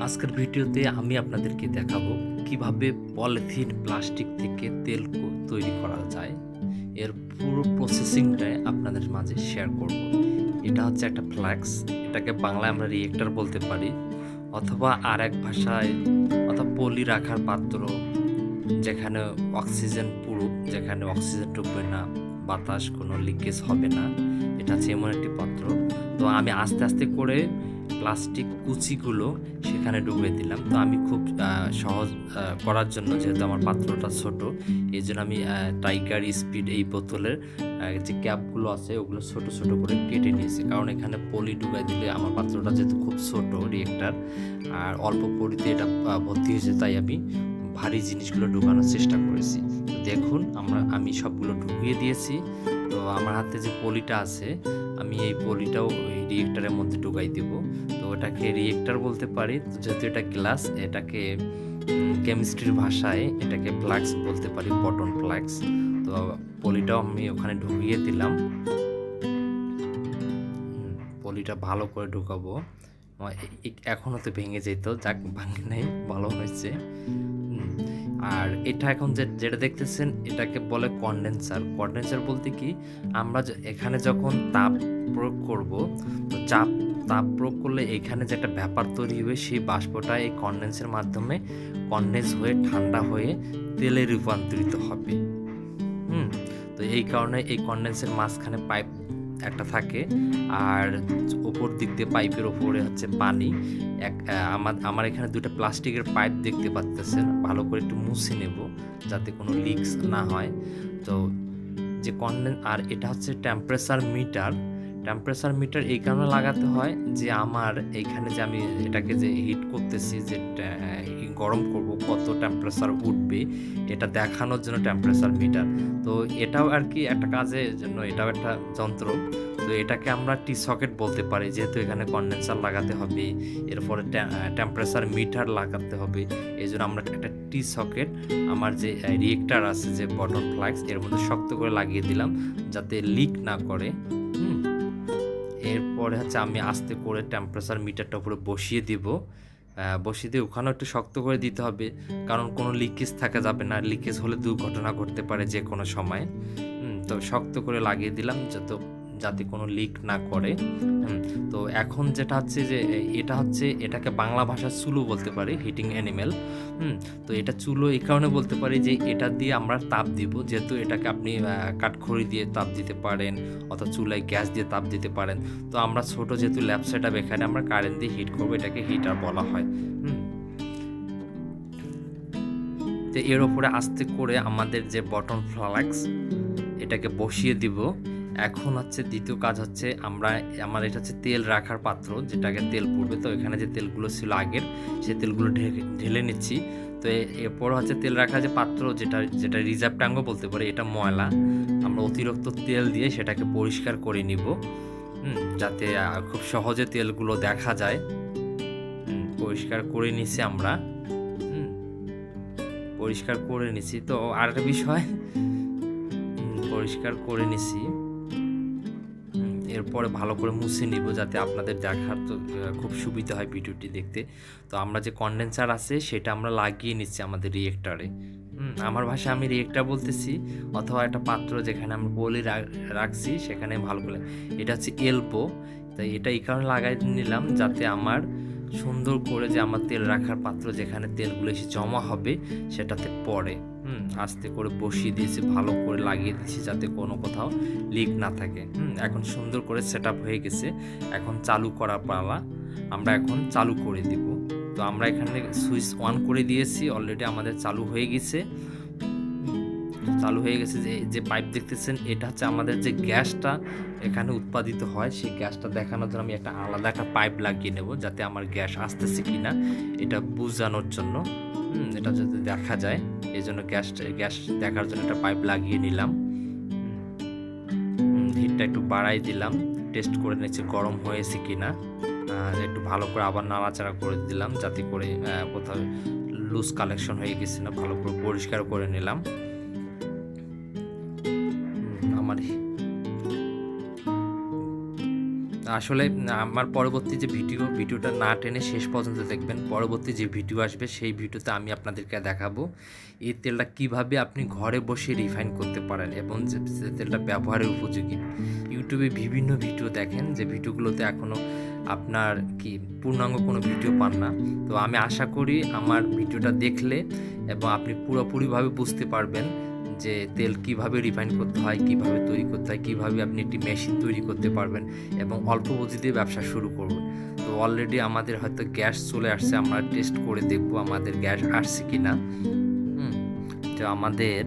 আজকের ভিডিওতে আমি আপনাদেরকে দেখাবো কিভাবে পলিথিন প্লাস্টিক থেকে তেল তৈরি করা যায়। এর পুরো প্রসেসিংটাই আপনাদের মাঝে শেয়ার করব। এটা হচ্ছে একটা ফ্ল্যাক্স, এটাকে বাংলায় আমরা রিয়েক্টর বলতে পারি, অথবা আর এক ভাষায় অথবা পলি রাখার পাত্র, যেখানে অক্সিজেন পুরো, যেখানে অক্সিজেন ঢুকবে না, বাতাস কোনো লিকেজ হবে না। এটা হচ্ছে এমন একটি পাত্র। তো আমি আস্তে আস্তে করে প্লাস্টিক কুচিগুলো সেখানে ডুবিয়ে দিলাম। তো আমি খুব সহজ করার জন্য, যেহেতু আমার পাত্রটা ছোট, এই জন্য আমি টাইগার স্পিড এই বোতলের যে ক্যাপগুলো আছে ওগুলো ছোট ছোট করে কেটে নিয়েছি, কারণ এখানে পলি ডুবাই দিলে আমার পাত্রটা যেহেতু খুব ছোট রিয়েক্টর আর অল্প পলিতে এটা ভর্তি হয়েছে, তাই আমি ভারী জিনিসগুলো ঢুকানোর চেষ্টা করেছি। তো দেখুন আমি সবগুলো ঢুকিয়ে দিয়েছি। তো আমার হাতে যে পলিটা আছে, আমি এই পলিটাও ওই রিয়েক্টরের মধ্যে ঢুকাই দেব। তো এটাকে রিয়েক্টর বলতে পারি, যেহেতু এটা গ্লাস, এটাকে কেমিস্ট্রির ভাষায় এটাকে ফ্লাক্স বলতে পারি, বটন ফ্লাক্স। তো পলিটাও আমি ওখানে ঢুকিয়ে দিলাম। পলিটা ভালো করে ঢুকাবো। এখনও তো ভেঙে যেত, যাক ভাঙে নাই, ভালো হয়েছে। আর এটা এখন যেটা দেখতেছেন এটাকে বলে কন্ডেন্সার। কন্ডেন্সার বলতে কি, আমরা এখানে যখন তাপ প্রয়োগ করব, তো তাপ প্রয়োগ করলে এখানে যে একটা ব্যাপার তৈরি হবে, সেই বাষ্পটা এই কন্ডেন্সের মাধ্যমে কন্ডেন্স হয়ে ঠান্ডা হয়ে তেলে রূপান্তরিত হবে। তো এই কারণে এই কন্ডেন্সের মাঝখানে পাইপ একটা থাকে, আর ওপর দিক দিয়ে পাইপের ওপরে হচ্ছে পানি। আমার এখানে দুটো প্লাস্টিকের পাইপ দেখতে পাচ্ছেন, ভালো করে একটু মুছে নেব যাতে কোনো লিকস না হয়। তো যে আর এটা হচ্ছে টেম্পারেচার মিটার এই কারণে লাগাতে হয় যে আমার এইখানে যে আমি এটাকে যে হিট করতেছি, যে গরম করব, কত টেম্পারেচার উঠবে এটা দেখানোর জন্য টেম্পারেচার মিটার। তো এটাও আর কি একটা কাজের জন্য, এটাও একটা যন্ত্র। তো এটাকে আমরা টি সকেট বলতে পারি, যেহেতু এখানে কন্ডেন্সার লাগাতে হবে, এরপরে টেম্পারেচার মিটার লাগাতে হবে। এই জন্য আমরা একটা টি সকেট আমার যে রিয়েক্টর আছে, যে বটন ফ্লাক্স, এর মধ্যে শক্ত করে লাগিয়ে দিলাম যাতে লিক না করে। এরপরে হচ্ছে আমি আস্তে করে টেম্পারেচার মিটারটা উপরে বসিয়ে দিয়ে ওখানেও একটু শক্ত করে দিতে হবে, কারণ কোনো লিকেজ থাকা যাবে না। লিকেজ হলে দুর্ঘটনা ঘটতে পারে যে কোনো সময়। তো শক্ত করে লাগিয়ে দিলাম যাতে কোনো লিক না করে। তো এখন যেটা হচ্ছে যে এটাকে বাংলা ভাষায় চুলো বলতে পারি, হিটিং অ্যানিমেল। তো এটা চুলো এই কারণে বলতে পারি যে এটা দিয়ে আমরা তাপ দিব, যেহেতু এটাকে আপনি কাঠখড়ি দিয়ে তাপ দিতে পারেন অথবা চুলায় গ্যাস দিয়ে তাপ দিতে পারেন। তো আমরা ছোট যেহেতু ল্যাব সেটআপ, এখানে আমরা কারেন্ট দিয়ে হিট করবো, এটাকে হিটার বলা হয়। তো এর উপরে আস্তে করে আমাদের যে বটন ফ্লাক্স, এটাকে বসিয়ে দিব। এখন হচ্ছে দ্বিতীয় কাজ হচ্ছে আমার এটা হচ্ছে তেল রাখার পাত্র, যেটাকে তেল পড়বে। তো এখানে যে তেলগুলো ছিল আগের, সেই তেলগুলো ঢেলে নিচ্ছি। তো এরপর হচ্ছে তেল রাখার যে পাত্র, যেটা রিজার্ভ ট্যাঙ্কও বলতে পারি, এটা ময়লা। আমরা অতিরিক্ত তেল দিয়ে সেটাকে পরিষ্কার করে নিব, যাতে খুব সহজে তেলগুলো দেখা যায়। পরিষ্কার করে নিছি আমরা, পরিষ্কার করে নিছি। তো আর একটা বিষয়, পরিষ্কার করে নিছি, এরপরে ভালো করে মুছে নিব যাতে আপনাদের দেখার তো খুব সুবিধা হয় ভিডিওটি দেখতে। তো আমরা যে কন্ডেন্সার আছে সেটা আমরা লাগিয়ে নিচ্ছি আমাদের রিয়েক্টরে। আমার ভাষায় আমি রিয়েক্টর বলতেছি, অথবা একটা পাত্র যেখানে আমরা পলি রাখছি সেখানে ভালো করে। এটা হচ্ছে এলবো, তাই এটা এই কারণে লাগাই নিলাম যাতে আমার সুন্দর করে যে আমার তেল রাখার পাত্র, যেখানে তেলগুলো এসে জমা হবে সেটাতে পড়ে। আস্তে করে বসিয়ে দিয়েছি, ভালো করে লাগিয়ে দিয়েছি যাতে কোনো কোথাও লিক না থাকে। এখন সুন্দর করে সেটআপ হয়ে গেছে। এখন চালু করার পালা, আমরা এখন চালু করে দিব। তো আমরা এখানে সুইচ অন করে দিয়েছি, অলরেডি আমাদের চালু হয়ে গেছে। যে পাইপ দেখতেছেন, এটা হচ্ছে আমাদের যে গ্যাসটা এখানে উৎপাদিত হয়, সেই গ্যাসটা দেখানোর জন্য আমি একটা আলাদা একটা পাইপ লাগিয়ে নেব, যাতে আমার গ্যাস আসতেছে কিনা এটা বোঝানোর জন্য। এটা যাতে দেখা যায়, এই জন্য গ্যাস দেখার জন্য একটা পাইপ লাগিয়ে নিলাম। হিটটা একটু বাড়াই দিলাম, টেস্ট করে নিচ্ছি গরম হয়েছে কিনা। একটু ভালো করে আবার নাড়াচাড়া করে দিলাম, যাতে করে কোথাও লুজ কালেকশন হয়ে গেছে না, ভালো করে পরিষ্কার করে নিলাম। আসলে আমার পরবর্তী যে ভিডিওটা না টেনে শেষ পর্যন্ত দেখবেন। পরবর্তী যে ভিডিও আসবে সেই ভিডিওতে আমি আপনাদেরকে দেখাবো এই তেলটা কিভাবে আপনি ঘরে বসে রিফাইন করতে পারেন এবং যে তেলটা ব্যবহারের উপযোগী। ইউটিউবে বিভিন্ন ভিডিও দেখেন যে ভিডিওগুলোতে এখনও আপনার কি পূর্ণাঙ্গ কোনো ভিডিও পান না। তো আমি আশা করি আমার ভিডিওটা দেখলে এবং আপনি পুরোপুরিভাবে বুঝতে পারবেন যে তেল কিভাবে রিফাইন করতে হয়, কিভাবে তৈরি করতে হয়, কিভাবে আপনি একটি মেশিন তৈরি করতে পারবেন এবং অল্প পুঁজি দিয়ে ব্যবসা শুরু করবেন। তো অলরেডি আমাদের হয়তো গ্যাস চলে আসছে, আমরা টেস্ট করে দেখব আমাদের গ্যাস আসছে কি না। তো আমাদের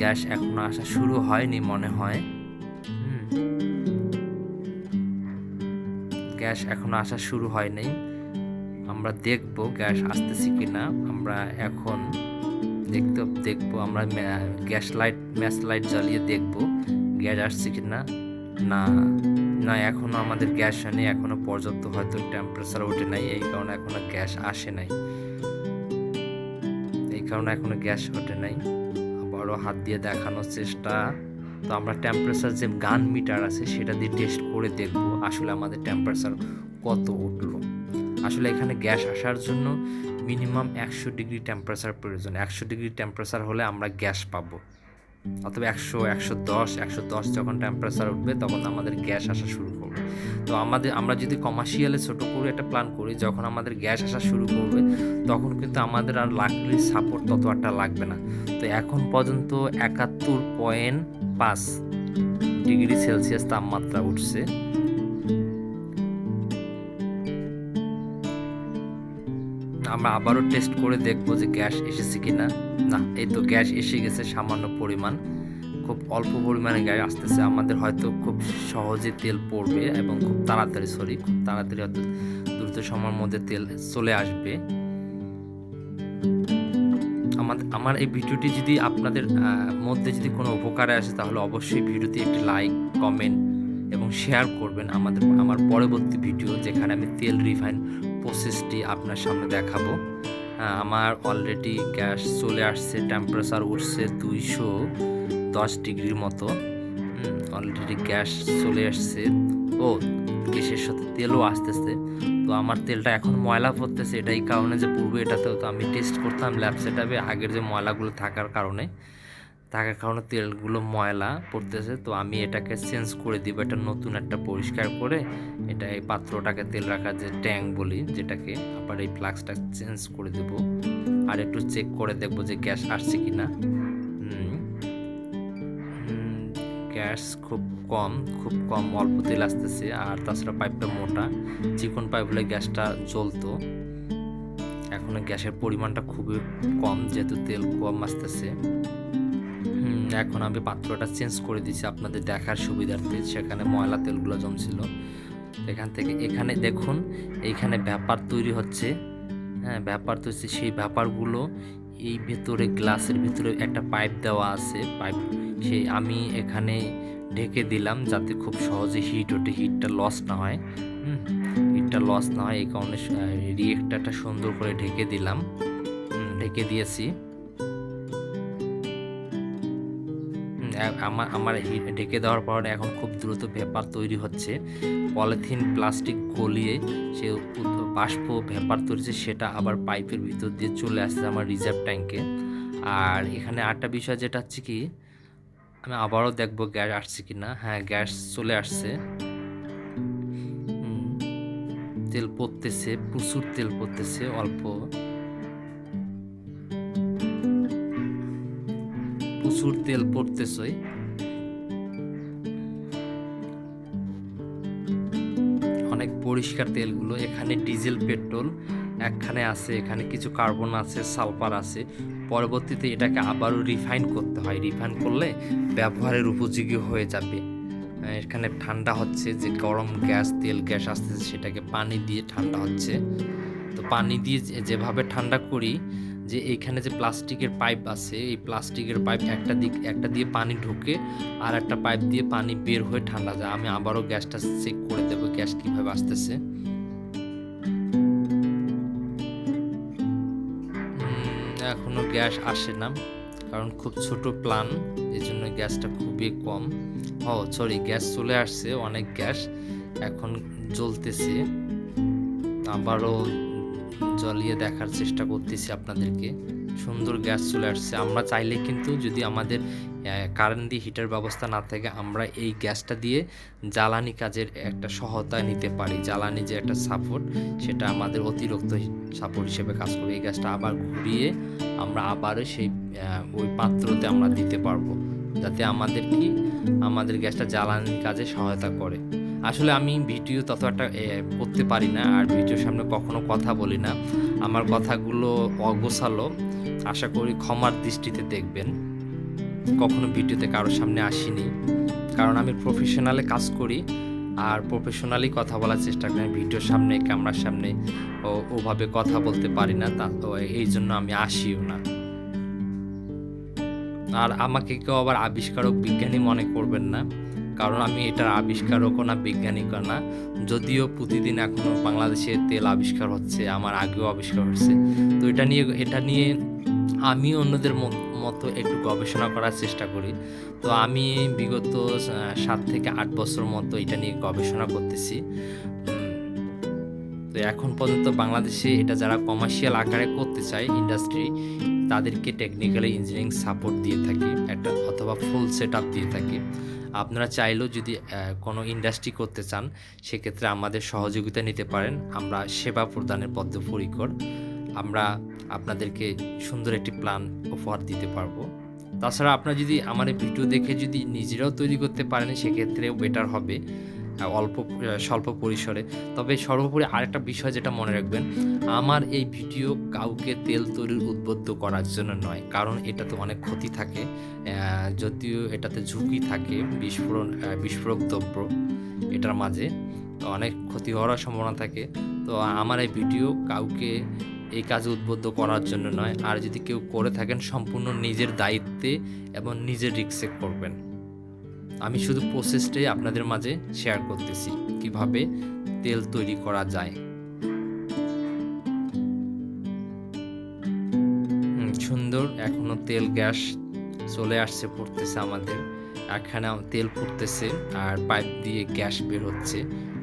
গ্যাস এখনো আসা শুরু হয়নি মনে হয়। গ্যাস এখনো আসা শুরু হয়নি, আমরা দেখব গ্যাস আসতেছে কি না। আমরা এখন দেখবো আমরা ম্যাচ লাইট জ্বালিয়ে দেখবো গ্যাস আসছে কি না। না এখনো আমাদের গ্যাস নেই, এখনো পর্যাপ্ত হয়তো টেম্পারেচার ওঠে নাই, এই কারণে এখনো গ্যাস আসে নাই, এই কারণে এখনো গ্যাস ওঠে নাই। আবারও হাত দিয়ে দেখানোর চেষ্টা। তো আমরা টেম্পারেচার যে গান মিটার আছে সেটা দিয়ে টেস্ট করে দেখবো আসলে আমাদের টেম্পারেচার কত উঠলো। আসলে এখানে গ্যাস আসার জন্য মিনিমাম 100 ডিগ্রি টেম্পারেচার প্রয়োজন। 100 ডিগ্রি টেম্পারেচার হলে আমরা গ্যাস পাবো, অথবা 110 যখন টেম্পারেচার উঠবে তখন আমাদের গ্যাস আসা শুরু করবে। তো আমরা যদি কমার্শিয়ালে ছোটো করে একটা প্ল্যান করি, যখন আমাদের গ্যাস আসা শুরু করবে তখন কিন্তু আমাদের আর লাকড়ির সাপোর্ট তত একটা লাগবে না। তো এখন পর্যন্ত 71.5 ডিগ্রি সেলসিয়াস তাপমাত্রা উঠছে। আমরা আবারও টেস্ট করে দেখবো যে গ্যাস এসেছে কি না। না, এই তো গ্যাস এসে গেছে সামান্য পরিমাণ, খুব অল্প পরিমাণে গ্যাস আসতেছে। আমাদের হয়তো খুব সহজে তেল পড়বে এবং খুব তাড়াতাড়ি হয়তো দ্রুত সময়ের মধ্যে তেল চলে আসবে। আমার এই ভিডিওটি যদি আপনাদের মধ্যে যদি কোনো উপকারে আসে তাহলে অবশ্যই ভিডিওতে একটি লাইক, কমেন্ট এবং শেয়ার করবেন। আমার পরবর্তী ভিডিও যেখানে আমি তেল রিফাইন প্রসেসটি আপনার সামনে দেখাবো। আমার অলরেডি গ্যাস চলে আসছে, টেম্পারেচার উঠছে 210 ডিগ্রির মতো। অলরেডি গ্যাস চলে আসছে, গ্যাসের সাথে তেলও আসতেছে। তো আমার তেলটা এখন ময়লা পড়তেছে, এটাই কারণে যে পূর্বে এটাতেও তো আমি টেস্ট করতাম ল্যাব সেটআপে, আগের যে ময়লাগুলো থাকার কারণে তেলগুলো ময়লা পড়তেছে। তো আমি এটাকে চেঞ্জ করে দিব, এটা নতুন একটা পরিষ্কার করে এটা এই পাত্রটাকে তেল রাখার যে ট্যাঙ্ক বলি যেটাকে, আবার এই ফ্লাক্সটা চেঞ্জ করে দেব আর একটু চেক করে দেখবো যে গ্যাস আসছে কি না। গ্যাস খুব কম অল্প তেল আসতেছে, আর তাছাড়া পাইপটা মোটা, চিকন পাইপ হলে গ্যাসটা জ্বলতো। এখন গ্যাসের পরিমাণটা খুবই কম যেহেতু তেল কম আসতেছে। এখন আমি পাত্রটা চেঞ্জ করে দিয়েছি আপনাদের দেখার সুবিধার্থে, সেখানে ময়লা তেলগুলো জমছিল। এখানে দেখুন, এইখানে ভ্যাপার তৈরি হচ্ছে। ভ্যাপার তৈরি, সেই ভ্যাপারগুলো এই ভেতরে গ্লাসের ভিতরে একটা পাইপ দেওয়া আছে, সেই আমি এখানে ঢেকে দিলাম যাতে খুব সহজে হিটটা লস না হয়। এই কারণে রিয়েক্টরটা সুন্দর করে ঢেকে দিয়েছি। আমার ঢেকে দেওয়ার পর এখন খুব দ্রুত ভেপার তৈরি হচ্ছে। পলিথিন প্লাস্টিক গলিয়ে সে বাষ্প ভেপার তৈরি, সেটা আবার পাইপের ভিতর দিয়ে চলে আসছে আমার রিজার্ভ ট্যাঙ্কে। আর এখানে আরেকটা বিষয় যেটা হচ্ছে কি, আমি আবারও দেখবো গ্যাস আসছে কি না। হ্যাঁ, গ্যাস চলে আসছে। তেল পড়তেছে, প্রচুর তেল পড়তেছে, প্রচুর তেল পড়তেছে। অনেক পরিষ্কার তেলগুলো। এখানে ডিজেল, পেট্রোল একখানে আছে, এখানে কিছু কার্বন আছে, সালফার আছে। পরবর্তীতে এটাকে আবারও রিফাইন করতে হয়, রিফাইন করলে ব্যবহারের উপযোগী হয়ে যাবে। এখানে ঠান্ডা হচ্ছে, যে গরম তেল গ্যাস আসতেছে সেটাকে পানি দিয়ে ঠান্ডা হচ্ছে। তো পানি দিয়ে যেভাবে ঠান্ডা করি, যে এইখানে যে প্লাস্টিকের পাইপ আছে, এই প্লাস্টিকের পাইপ একটা দিয়ে পানি ঢুকে আর একটা পাইপ দিয়ে পানি বের হয়ে ঠান্ডা যায়। আমি আবারও গ্যাসটা চেক করে দেবো গ্যাস কিভাবে আসতেছে। এখনো গ্যাস আসে না, কারণ খুব ছোট প্ল্যান, এই জন্য গ্যাসটা খুবই কম। গ্যাস চলে আসছে, অনেক গ্যাস। এখন জ্বলতেছে, আবারও জ্বলিয়ে দেখার চেষ্টা করতেছি আপনাদেরকে। সুন্দর গ্যাস চলে আসছে। আমরা চাইলে কিন্তু যদি আমাদের কারেন্ট দিয়ে হিটার ব্যবস্থা না থাকে, আমরা এই গ্যাসটা দিয়ে জ্বালানি কাজের একটা সহায়তা নিতে পারি। জ্বালানি যে একটা সাপোর্ট, সেটা আমাদের অতিরিক্ত সাপোর্ট হিসেবে কাজ করবে। এই গ্যাসটা আবার ঘুরিয়ে আমরা আবারও সেই ওই পাত্রতে আমরা দিতে পারবো, যাতে আমাদের গ্যাসটা জ্বালানির কাজে সহায়তা করে। আসলে আমি ভিডিও তত একটা করতে পারি না, আর ভিডিওর সামনে কখনো কথা বলি না। আমার কথাগুলো অগোছালো, আশা করি ক্ষমার দৃষ্টিতে দেখবেন। কখনো ভিডিওতে কারোর সামনে আসিনি, কারণ আমি প্রফেশনালে কাজ করি আর প্রফেশনালি কথা বলার চেষ্টা করি। ভিডিওর সামনে, ক্যামেরার সামনে ওভাবে কথা বলতে পারি না, এই জন্য আমি আসিও না। আর আমাকে কেউ আবার আবিষ্কারক বিজ্ঞানী মনে করবেন না, কারণ আমি এটার আবিষ্কারকও না, বিজ্ঞানীও না। যদিও প্রতিদিন এখনও বাংলাদেশে তেল আবিষ্কার হচ্ছে, আমার আগেও আবিষ্কার হচ্ছে। তো এটা নিয়ে আমি অন্যদের মতো একটু গবেষণা করার চেষ্টা করি। তো আমি বিগত 7 থেকে 8 বছর মতো এটা নিয়ে গবেষণা করতেছি। তো এখন পর্যন্ত বাংলাদেশে এটা যারা কমার্শিয়াল আকারে করতে চায় ইন্ডাস্ট্রি, তাদেরকে টেকনিক্যালি ইঞ্জিনিয়ারিং সাপোর্ট দিয়ে থাকি একটা, অথবা ফুল সেট আপ দিয়ে থাকি। আপনারা চাইলেও যদি কোনো ইন্ডাস্ট্রি করতে চান, সেক্ষেত্রে আমাদের সহযোগিতা নিতে পারেন। আমরা সেবা প্রদানের বদ্ধপরিকর। আমরা আপনাদেরকে সুন্দর একটি প্ল্যান উপহার দিতে পারবো। তাছাড়া আপনারা যদি আমার ভিডিও দেখে যদি নিজেরাও তৈরি করতে পারেন, সেক্ষেত্রেও বেটার হবে স্বল্প পরিসরে। তবে সর্বোপরি আরেকটা বিষয় যেটা মনে রাখবেন, আমার এই ভিডিও কাউকে তেল তৈরির উদ্বুদ্ধ করার জন্য নয়, কারণ এটাতে অনেক ক্ষতি থাকে। যদিও এটাতে ঝুঁকি থাকে, বিস্ফোরক দ্রব্য এটার মাঝে অনেক ক্ষতি হওয়ার সম্ভাবনা থাকে। তো আমার এই ভিডিও কাউকে এই কাজে উদ্বুদ্ধ করার জন্য নয়। আর যদি কেউ করে থাকেন, সম্পূর্ণ নিজের দায়িত্বে এবং নিজের রিস্কে করবেন। আমি শুধু প্রসেসটাই আপনাদের মাঝে শেয়ার করতেছি, কিভাবে তেল তৈরি করা যায়। সুন্দর এখনো তেল গ্যাস চলে আসছে, পড়তেছে আমাদের এখানে তেল পড়তেছে, আর পাইপ দিয়ে গ্যাস বের হচ্ছে।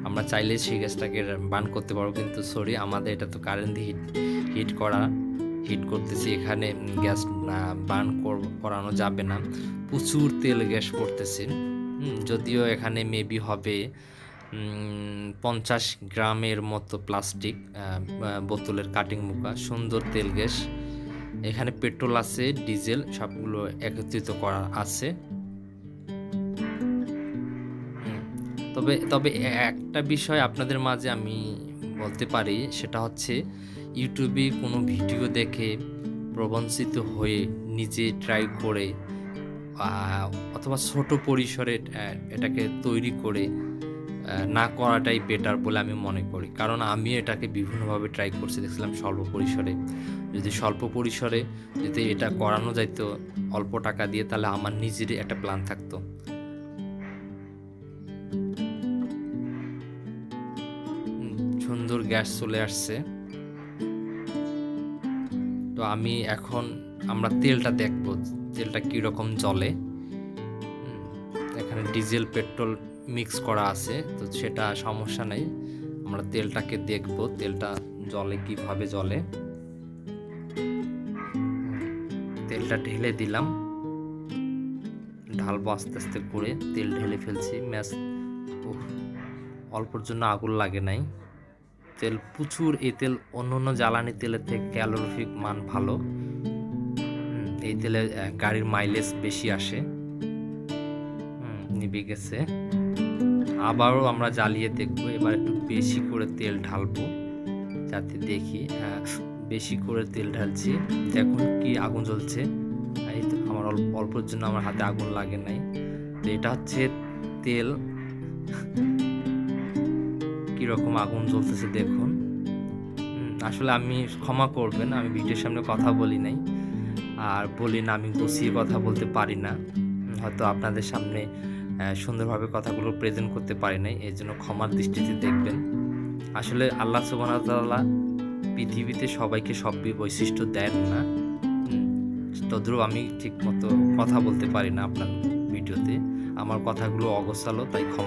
আমরা চাইলে সেই গ্যাসটাকে বার্ন করতে পারবো, কিন্তু সরি, আমাদের এটা তো কারেন্ট দিয়ে হিট করতেছি, এখানে গ্যাস বার্ন করানো যাবে না। প্রচুর তেল গ্যাস পড়তেছে। যদিও এখানে মেবি হবে 50 গ্রামের মতো প্লাস্টিক বোতলের কাটিং মুখা। সুন্দর তেল গ্যাস। এখানে পেট্রোল আছে, ডিজেল, সবগুলো একত্রিত করা আছে। তবে একটা বিষয় আপনাদের মাঝে আমি বলতে পারি, সেটা হচ্ছে ইউটিউবে কোনো ভিডিও দেখে প্রবঞ্চিত হয়ে নিজে ট্রাই করে অথবা ছোট পরিসরে এটাকে তৈরি করে না করাটাই বেটার বলে আমি মনে করি। কারণ আমি এটাকে বিভিন্নভাবে ট্রাই করছি, দেখছিলাম স্বল্প পরিসরে যদি এটা করানো যাইতো অল্প টাকা দিয়ে, তাহলে আমার নিজেরই একটা প্ল্যান থাকতো। সুন্দর গ্যাস চলে আসছে। তো আমরা তেলটা দেখবো, তেলটা কীরকম জ্বলে। এখানে ডিজেল পেট্রোল মিক্স করা আছে, তো সেটা সমস্যা নেই। আমরা তেলটাকে দেখবো, তেলটা কিভাবে জ্বলে। তেলটা ঢেলে দিলাম, ঢালবো আস্তে আস্তে করে। তেল ঢেলে ফেলছি। অল্পর জন্য আগুন লাগে নাই। তেল প্রচুর। এই তেল অন্য জ্বালানি তেলের থেকে ক্যালোরিফিক মান ভালো। এই তেলে গাড়ির মাইলেজ বেশি আসে। নিভে গেছে। আবারও আমরা জ্বালিয়ে দেখবো। এবার একটু বেশি করে তেল ঢালবো, যাতে দেখি। বেশি করে তেল ঢালছি, দেখুন কি আগুন জ্বলছে। এই তো আমার অল্পর জন্য আমার হাতে আগুন লাগে নাই। তো এটা হচ্ছে তেল, কিরকম আগুন জ্বলতেছে দেখুন। আসলে আমি ক্ষমা করবেন, আমি ভিডিওর সামনে কথা বলি নাই, আর বলি না, আমি গুছিয়ে কথা বলতে পারি না। হয়তো আপনাদের সামনে সুন্দরভাবে কথাগুলো প্রেজেন্ট করতে পারি নাই, এই জন্য ক্ষমার দৃষ্টিতে দেখবেন। আসলে আল্লাহ সুবহানাহু ওয়া তাআলা পৃথিবীতে সবাইকে সব বৈশিষ্ট্য দেন না। তদ্রুপ আমি ঠিক মতো কথা বলতে পারি না আপনার ভিডিওতে। আমার কথাগুলো অগোছালো, তাই ক্ষমা।